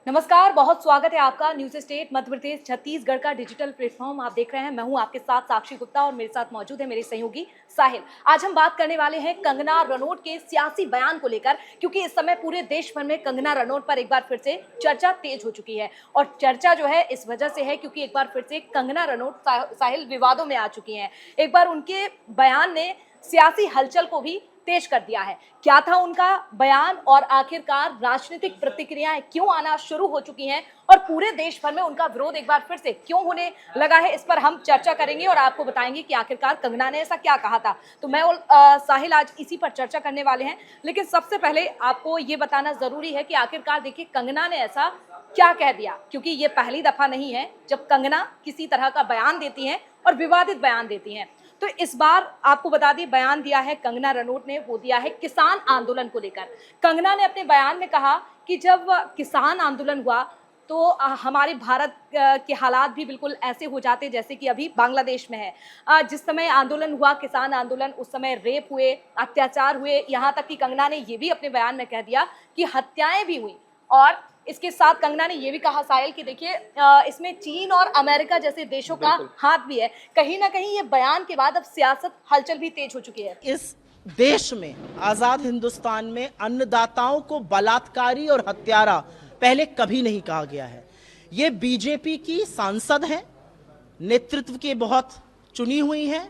नमस्कार, बहुत स्वागत है आपका न्यूज़ स्टेट मध्य प्रदेश छत्तीसगढ़ का डिजिटल प्लेटफॉर्म आप देख रहे हैं। मैं हूं आपके साथ साक्षी गुप्ता और मेरे साथ मौजूद है मेरे सहयोगी साहिल। आज हम बात करने वाले हैं कंगना रनौत के सियासी बयान को लेकर, क्योंकि इस समय पूरे देश भर में कंगना रनौत पर एक बार फिर से चर्चा तेज हो चुकी है। और चर्चा जो है इस वजह से है क्योंकि एक बार फिर से कंगना रनौत साहिल विवादों में आ चुकी हैं। एक बार उनके बयान ने सियासी हलचल को भी तेज कर दिया है। क्या था उनका बयान और आखिरकार राजनीतिक प्रतिक्रियाएं क्यों आना शुरू हो चुकी हैं और पूरे देश भर में उनका विरोध एक बार फिर से क्यों होने लगा है, इस पर हम चर्चा करेंगे और आपको बताएंगे कि आखिरकार कंगना ने ऐसा क्या कहा था। तो मैं और साहिल आज इसी पर चर्चा करने वाले हैं, लेकिन सबसे पहले आपको ये बताना जरूरी है कि आखिरकार देखिए कंगना ने ऐसा क्या कह दिया, क्योंकि ये पहली दफा नहीं है जब कंगना किसी तरह का बयान देती हैं और विवादित बयान देती हैं। तो इस बार आपको बता दें बयान दिया है कंगना रनौत ने, वो दिया है किसान आंदोलन को लेकर। कंगना ने अपने बयान में कहा कि जब किसान आंदोलन हुआ तो हमारे भारत के हालात भी बिल्कुल ऐसे हो जाते जैसे कि अभी बांग्लादेश में है। जिस समय आंदोलन हुआ, किसान आंदोलन, उस समय रेप हुए, अत्याचार हुए, यहाँ तक कि कंगना ने ये भी अपने बयान में कह दिया कि हत्याएं भी हुई। और इसके साथ कंगना ने ये भी कहा साहिल कि देखिए इसमें चीन और अमेरिका जैसे देशों का हाथ भी है। कहीं ना कहीं ये बयान के बाद अब सियासत हलचल भी तेज हो चुकी है। इस देश में, आजाद हिंदुस्तान में अन्नदाताओं को बलात्कारी और हत्यारा पहले कभी नहीं कहा गया है। ये बीजेपी की सांसद हैं, नेतृत्व की बहुत चुनी हुई हैं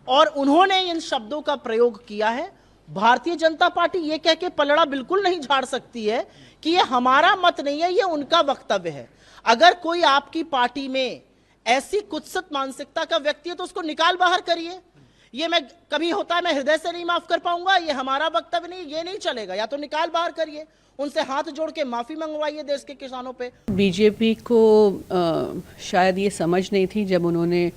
और उन्होंने इन शब्दों का प्रयोग किया है। भारतीय जनता पार्टी ये कह के पलड़ा बिल्कुल नहीं झाड़ सकती है कि ये हमारा मत नहीं है, ये उनका वक्तव्य है। अगर कोई आपकी पार्टी में ऐसी कुत्सित मानसिकता का व्यक्ति है तो उसको निकाल बाहर करिए। ये मैं कभी होता है मैं हृदय से नहीं माफ कर पाऊंगा, ये हमारा वक्तव्य नहीं, ये नहीं चलेगा। या तो निकाल बाहर करिए, उनसे हाथ जोड़ के माफी मंगवाइए देश के किसानों पे। बीजेपी को शायद ये समझ नहीं थी जब उन्होंने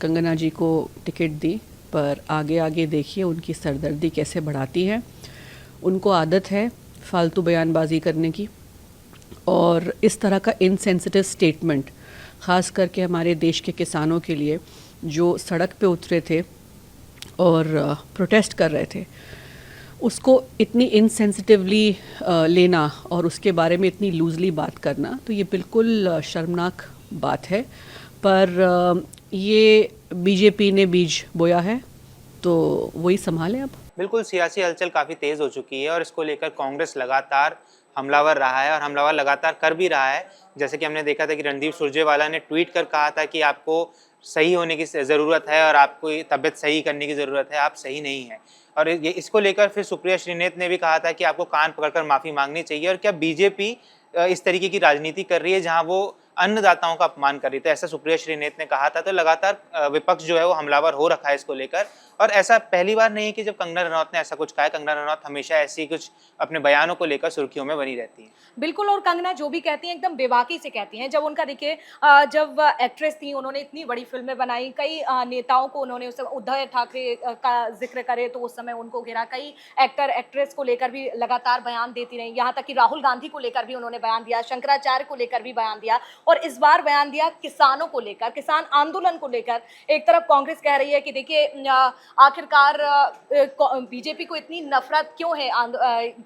कंगना जी को टिकट दी, पर आगे आगे देखिए उनकी सरदर्दी कैसे बढ़ाती है। उनको आदत है फालतू बयानबाजी करने की, और इस तरह का इनसेंसिटिव स्टेटमेंट ख़ास करके हमारे देश के किसानों के लिए जो सड़क पे उतरे थे और प्रोटेस्ट कर रहे थे, उसको इतनी इनसेंसिटिवली लेना और उसके बारे में इतनी लूजली बात करना, तो ये बिल्कुल शर्मनाक बात है। पर ये बीजेपी ने बीज बोया है तो वही संभाले अब। बिल्कुल सियासी हलचल काफ़ी तेज़ हो चुकी है और इसको लेकर कांग्रेस लगातार हमलावर रहा है और हमलावर लगातार कर भी रहा है। जैसे कि हमने देखा था कि रणदीप सुरजेवाला ने ट्वीट कर कहा था कि आपको सही होने की ज़रूरत है और आपको तबीयत सही करने की ज़रूरत है, आप सही नहीं हैं। और ये इसको लेकर फिर सुप्रिया श्रीनेत ने भी कहा था कि आपको कान पकड़कर माफ़ी मांगनी चाहिए। और क्या बीजेपी इस तरीके की राजनीति कर रही है जहां वो अन्नदाताओं का अपमान कर रही थी, ऐसा सुप्रिया श्रीनेत ने कहा था। तो लगातार विपक्ष जो है वो हमलावर हो रखा है इसको लेकर। और ऐसा पहली बार नहीं है कि जब कंगना रनौत ने ऐसा कुछ कहा है। कंगना रनौत हमेशा ऐसी कुछ अपने बयानों को लेकर सुर्खियों में बनी रहती है। बिल्कुल, और कंगना जो भी कहती हैं एकदम बेबाकी से कहती हैं। जब उनका देखिए जब एक्ट्रेस थी, उन्होंने इतनी बड़ी फिल्में बनाई, कई नेताओं को उन्होंने, उस उद्धव ठाकरे का जिक्र करे तो उस समय उनको घेरा, कई एक्टर एक्ट्रेस को लेकर भी लगातार बयान देती रही। यहाँ तक कि राहुल गांधी को लेकर भी उन्होंने बयान दिया, शंकराचार्य को लेकर भी बयान दिया, और इस बार बयान दिया किसानों को लेकर, किसान आंदोलन को लेकर। एक तरफ कांग्रेस कह रही है कि देखिए आखिरकार बीजेपी को इतनी नफरत क्यों है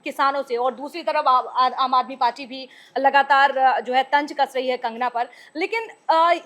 किसानों से, और दूसरी तरफ आम आदमी पार्टी भी लगातार जो है तंज कस रही है कंगना पर। लेकिन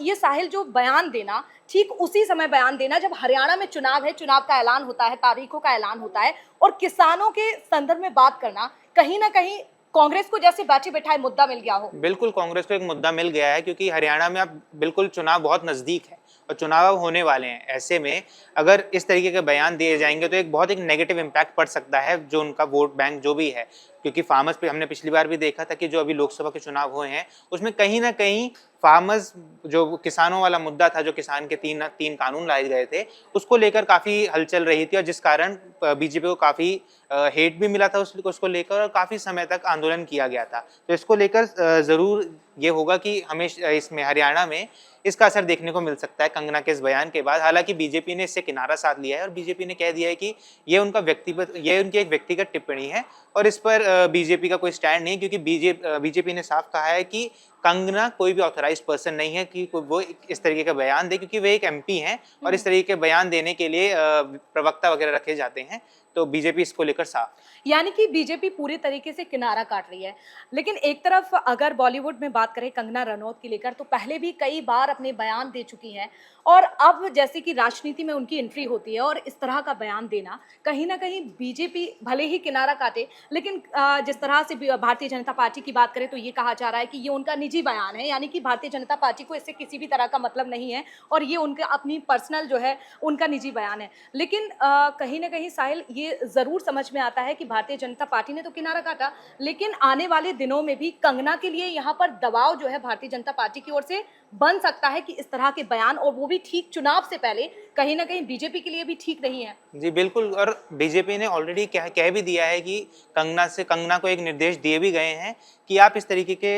ये साहिल जो बयान देना, ठीक उसी समय बयान देना जब हरियाणा में चुनाव है, चुनाव का ऐलान होता है, तारीखों का ऐलान होता है, और किसानों के संदर्भ में बात करना, कहीं ना कहीं कांग्रेस को जैसे बैठे बैठाए मुद्दा मिल गया हो। बिल्कुल कांग्रेस को एक मुद्दा मिल गया है, क्योंकि हरियाणा में अब बिल्कुल चुनाव बहुत नजदीक है और चुनाव होने वाले हैं। ऐसे में अगर इस तरीके के बयान दिए जाएंगे तो एक नेगेटिव इम्पैक्ट पड़ सकता है जो उनका वोट बैंक जो भी है। क्योंकि फार्मर्स पे हमने पिछली बार भी देखा था कि जो अभी लोकसभा के चुनाव हुए हैं उसमें कहीं ना कहीं फार्मर्स, जो किसानों वाला मुद्दा था, जो किसान के तीन कानून लाए गए थे, उसको लेकर काफ़ी हलचल रही थी और जिस कारण बीजेपी को काफ़ी हेट भी मिला था उसको लेकर और काफ़ी समय तक आंदोलन किया गया था। तो इसको लेकर ज़रूर ये होगा कि हमें इसमें हरियाणा में इसका असर देखने को मिल सकता है कंगना के इस बयान के बाद। हालांकि बीजेपी ने इससे किनारा साध लिया है और बीजेपी ने कह दिया है कि ये उनकी एक व्यक्तिगत टिप्पणी है और इस पर बीजेपी का कोई स्टैंड नहीं, क्योंकि बीजेपी ने साफ कहा है कि कंगना कोई भी ऑथराइज्ड पर्सन नहीं है कि वो इस तरीके का बयान दे, क्योंकि वे एक एमपी हैं और इस तरीके के बयान देने के लिए प्रवक्ता वगैरह रखे जाते हैं। तो बीजेपी इसको लेकर साफ। यानी कि बीजेपी पूरी तरीके से किनारा काट रही है। लेकिन एक तरफ अगर बॉलीवुड में बात करें कंगना रनौत की लेकर, तो पहले भी कई बार अपने बयान दे चुकी हैं और अब जैसे कि राजनीति में उनकी एंट्री होती है और इस तरह का बयान देना कहीं ना कहीं बीजेपी भले ही किनारा काटे, लेकिन जिस तरह से भारतीय जनता पार्टी की बात करें तो ये कहा जा रहा है कि ये उनका निजी बयान है, यानी कि भारतीय जनता पार्टी को इससे किसी भी तरह का मतलब नहीं है और ये उनका अपनी पर्सनल जो है उनका निजी बयान है। लेकिन कहीं ना कहीं साहिल, ये जरूर समझ में आता है कि भारतीय जनता पार्टी ने तो किनारा काटा, लेकिन आने वाले दिनों में भी कंगना के लिए यहाँ पर दबाव जो है भारतीय जनता पार्टी की ओर से बन सकता है कि इस तरह के बयान, और वो भी ठीक चुनाव से पहले, कहीं ना कहीं बीजेपी के लिए भी ठीक नहीं है। जी बिल्कुल, और बीजेपी ने ऑलरेडी कह भी दिया है कि कंगना को एक निर्देश दिए भी गए हैं कि आप इस तरीके के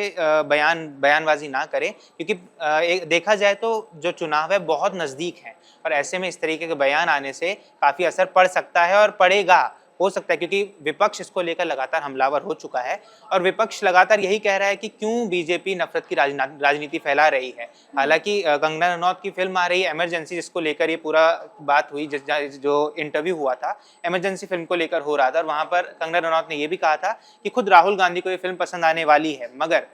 बयानबाजी ना करें, क्योंकि देखा जाए तो जो चुनाव है बहुत नज़दीक है और ऐसे में इस तरीके के बयान आने से काफ़ी असर पड़ सकता है और पड़ेगा, हो सकता है, क्योंकि विपक्ष इसको लेकर लगातार हमलावर हो चुका है और विपक्ष लगातार यही कह रहा है कि क्यों बीजेपी नफरत की राजनीति फैला रही है। हालांकि कंगना रनौत की फिल्म आ रही है इमरजेंसी, जिसको लेकर ये पूरा बात हुई, जो इंटरव्यू हुआ था इमरजेंसी फिल्म को लेकर हो रहा था और वहां पर कंगना रनौत ने यह भी कहा था कि खुद राहुल गांधी को ये फिल्म पसंद आने वाली है, मगर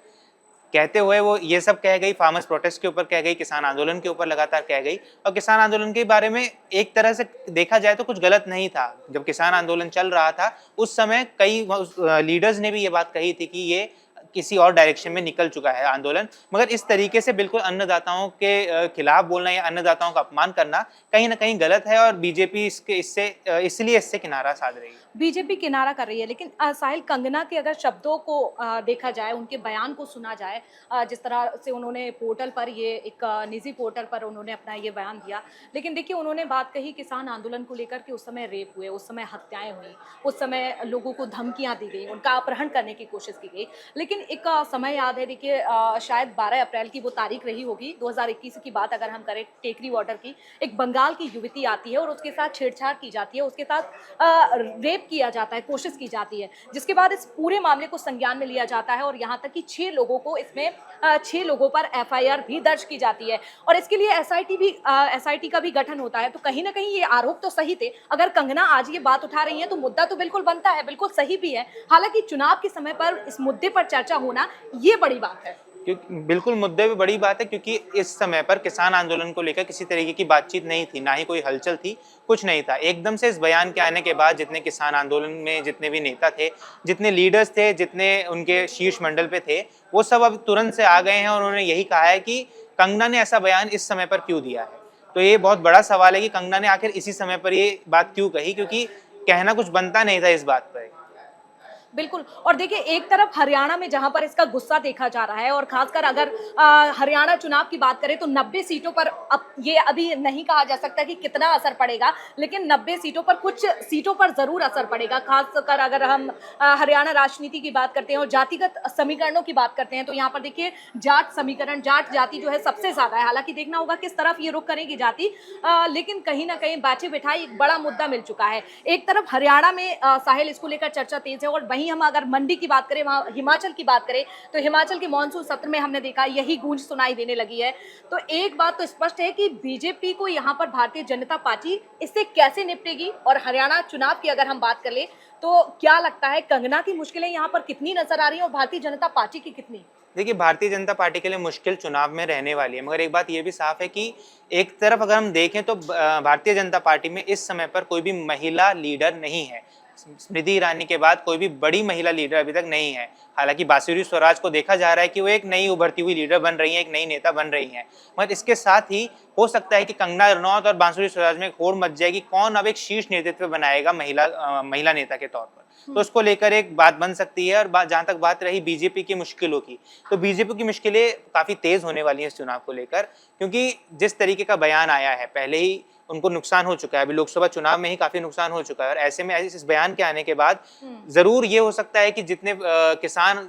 कहते हुए वो ये सब कह गई, फार्मर्स प्रोटेस्ट के ऊपर कह गई, किसान आंदोलन के ऊपर लगातार कह गई। और किसान आंदोलन के बारे में एक तरह से देखा जाए तो कुछ गलत नहीं था। जब किसान आंदोलन चल रहा था उस समय कई लीडर्स ने भी ये बात कही थी कि ये किसी और डायरेक्शन में निकल चुका है आंदोलन, मगर इस तरीके से बिल्कुल अन्नदाताओं के खिलाफ बोलना या अन्नदाताओं का अपमान करना कहीं ना कहीं गलत है और बीजेपी इसलिए इससे किनारा साध रही है। बीजेपी किनारा कर रही है, लेकिन साहिल, कंगना के अगर शब्दों को देखा जाए, उनके बयान को सुना जाए, जिस तरह से उन्होंने पोर्टल पर, ये एक निजी पोर्टल पर उन्होंने अपना ये बयान दिया, लेकिन देखिए उन्होंने बात कही किसान आंदोलन को लेकर कि उस समय रेप हुए, उस समय हत्याएं हुई, उस समय लोगों को धमकियां दी गई, उनका अपहरण करने की कोशिश की गई। लेकिन एक समय याद है, देखिए शायद 12 अप्रैल की वो तारीख रही होगी, 2021 की बात अगर हम करें, टेकरी वाटर की, एक बंगाल की युवती आती है और उसके साथ छेड़छाड़ की जाती है, उसके साथ रेप किया जाता है, कोशिश की जाती है, जिसके बाद इस पूरे मामले को संज्ञान में लिया जाता है और यहाँ तक कि 6 लोगों को इसमें 6 लोगों पर एफआईआर भी दर्ज की जाती है और इसके लिए एसआईटी का भी गठन होता है। तो कहीं ना कहीं ये आरोप तो सही थे। अगर कंगना आज ये बात उठा रही है तो मुद्दा तो बिल्कुल बनता है, बिल्कुल सही भी है। हालांकि चुनाव के समय पर इस मुद्दे पर चर्चा होना ये बड़ी बात है। क्योंकि बिल्कुल मुद्दे पे बड़ी बात है, क्योंकि इस समय पर किसान आंदोलन को लेकर किसी तरीके की बातचीत नहीं थी, ना ही कोई हलचल थी, कुछ नहीं था। एकदम से इस बयान के आने के बाद जितने किसान आंदोलन में जितने भी नेता थे, जितने लीडर्स थे, जितने उनके शीर्ष मंडल पे थे, वो सब अब तुरंत से आ गए हैं और उन्होंने यही कहा है कि कंगना ने ऐसा बयान इस समय पर क्यों दिया है। तो ये बहुत बड़ा सवाल है कि कंगना ने आखिर इसी समय पर ये बात क्यों कही, क्योंकि कहना कुछ बनता नहीं था इस बात पर। बिल्कुल। और देखिए एक तरफ हरियाणा में जहां पर इसका गुस्सा देखा जा रहा है और खासकर अगर हरियाणा चुनाव की बात करें तो 90 सीटों पर, अब ये अभी नहीं कहा जा सकता कि कितना असर पड़ेगा, लेकिन 90 सीटों पर, कुछ सीटों पर जरूर असर पड़ेगा। खासकर अगर हम हरियाणा राजनीति की बात करते हैं और जातिगत समीकरणों की बात करते हैं तो यहाँ पर देखिए जाट समीकरण, जाट जाति जो है सबसे ज्यादा है। हालांकि देखना होगा किस तरफ ये रुख करेगी जाति, लेकिन कहीं ना कहीं बैठे बिठाई एक बड़ा मुद्दा मिल चुका है। एक तरफ हरियाणा में साहिल इसको लेकर चर्चा तेज है और वहीं हम अगर मंडी की बात करें, वहां हिमाचल की बात करें तो हिमाचल के मॉनसून सत्र में हमने देखा यही गूंज सुनाई देने लगी है। तो एक बात तो स्पष्ट है कि बीजेपी को यहां पर भारतीय जनता पार्टी इससे कैसे निपटेगी। और हरियाणा चुनाव की अगर हम बात कर ले तो क्या लगता है कंगना की मुश्किलें यहां पर कितनी नजर आ रही हैं और भारतीय जनता पार्टी की कितनी? देखिए भारतीय जनता पार्टी के लिए मुश्किल चुनाव में रहने वाली है, मगर एक बात ये भी साफ है कि एक तरफ अगर हम देखें तो भारतीय जनता पार्टी में इस समय पर कोई भी महिला लीडर नहीं है। स्मृति ईरानी के बाद कोई भी बड़ी महिला लीडर अभी तक नहीं है। हालांकि बांसुरी स्वराज को देखा जा रहा है कि वो एक नई उभरती हुई लीडर बन रही है, एक नई नेता बन रही हैं, मगर इसके साथ ही हो सकता है कि कंगना रनौत और बांसुरी स्वराज में एक होड़ मच जाएगी, कौन अब एक शीर्ष नेतृत्व बनाएगा महिला नेता के तौर पर। तो उसको लेकर एक बात बन सकती है। और जहां तक बात रही बीजेपी की मुश्किलों की, तो बीजेपी की मुश्किलें काफी तेज होने वाली हैं इस चुनाव को लेकर, क्योंकि जिस तरीके का बयान आया है, पहले ही उनको नुकसान हो चुका है, अभी लोकसभा चुनाव में ही काफी नुकसान हो चुका है और ऐसे में इस बयान के आने के बाद जरूर ये हो सकता है कि जितने किसान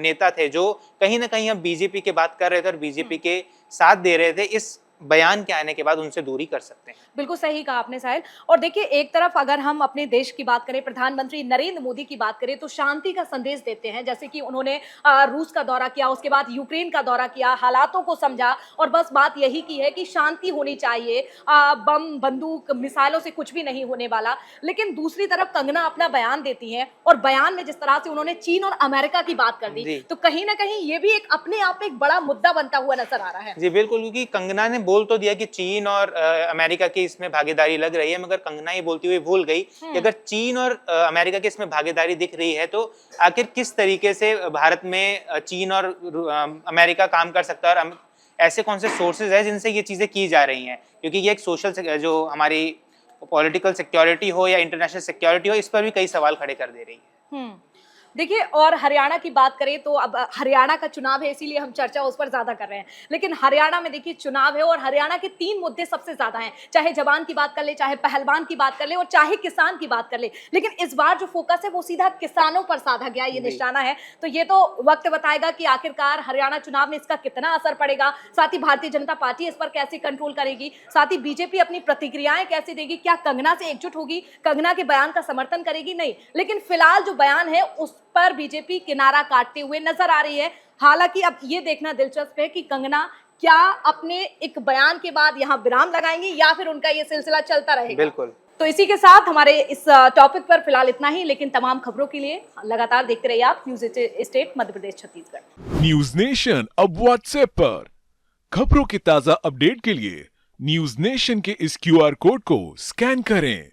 नेता थे जो कहीं ना कहीं अब बीजेपी की बात कर रहे थे और बीजेपी के साथ दे रहे थे, इस बयान के आने के बाद उनसे दूरी कर सकते हैं। बिल्कुल सही कहा आपने साहिल। और देखिए, एक तरफ अगर हम अपने देश की बात करें, प्रधानमंत्री नरेंद्र मोदी की बात करें, तो शांति का संदेश देते हैं। जैसे कि उन्होंने रूस का दौरा किया, उसके बाद यूक्रेन का दौरा किया, हालातों को समझा और बस बात यही की है कि शांति होनी चाहिए, बम बंदूक मिसाइलों से कुछ भी नहीं होने वाला। लेकिन दूसरी तरफ कंगना अपना बयान देती हैं और बयान में जिस तरह से उन्होंने चीन और अमेरिका की बात कर दी, तो कहीं ना कहीं ये भी एक अपने आप में एक बड़ा मुद्दा बनता हुआ नजर आ रहा है। जी बिल्कुल, क्योंकि कंगना ने बोल तो दिया कि चीन और अमेरिका की इसमें भागीदारी लग रही है, मगर कंगना ये बोलती हुई भूल गई कि अगर चीन और अमेरिका की इसमें भागीदारी दिख रही है तो आखिर किस तरीके से भारत में चीन और अमेरिका काम कर सकता है, और ऐसे कौन से सोर्सेज है जिनसे ये चीजें की जा रही हैं। क्योंकि ये एक सोशल, जो हमारी पॉलिटिकल सिक्योरिटी हो या इंटरनेशनल सिक्योरिटी हो, इस पर भी कई सवाल खड़े कर दे रही है। देखिए, और हरियाणा की बात करें तो अब हरियाणा का चुनाव है, इसीलिए हम चर्चा उस पर ज्यादा कर रहे हैं। लेकिन हरियाणा में देखिए चुनाव है और हरियाणा के 3 मुद्दे सबसे ज्यादा हैं, चाहे जवान की बात कर ले, चाहे पहलवान की बात कर ले और चाहे किसान की बात कर ले। लेकिन इस बार जो फोकस है वो सीधा किसानों पर साधा गया, ये निशाना है। तो ये तो वक्त बताएगा कि आखिरकार हरियाणा चुनाव में इसका कितना असर पड़ेगा, साथ ही भारतीय जनता पार्टी इस पर कैसे कंट्रोल करेगी, साथ ही बीजेपी अपनी प्रतिक्रियाएं कैसे देगी, क्या कंगना से एकजुट होगी, कंगना के बयान का समर्थन करेगी, नहीं। लेकिन फिलहाल जो बयान है उस पर बीजेपी किनारा काटते हुए नजर आ रही है। हालांकि अब ये देखना दिलचस्प है कि कंगना क्या अपने एक बयान के बाद यहाँ विराम लगाएंगी या फिर उनका ये सिलसिला चलता रहेगा। बिल्कुल। तो इसी के साथ हमारे इस टॉपिक पर फिलहाल इतना ही, लेकिन तमाम खबरों के लिए लगातार देखते रहिए आप news state Madhya Pradesh Chhattisgarh. News nation अब व्हाट्सएप पर खबरों की ताजा अपडेट के लिए न्यूज नेशन के इस QR कोड को स्कैन करें।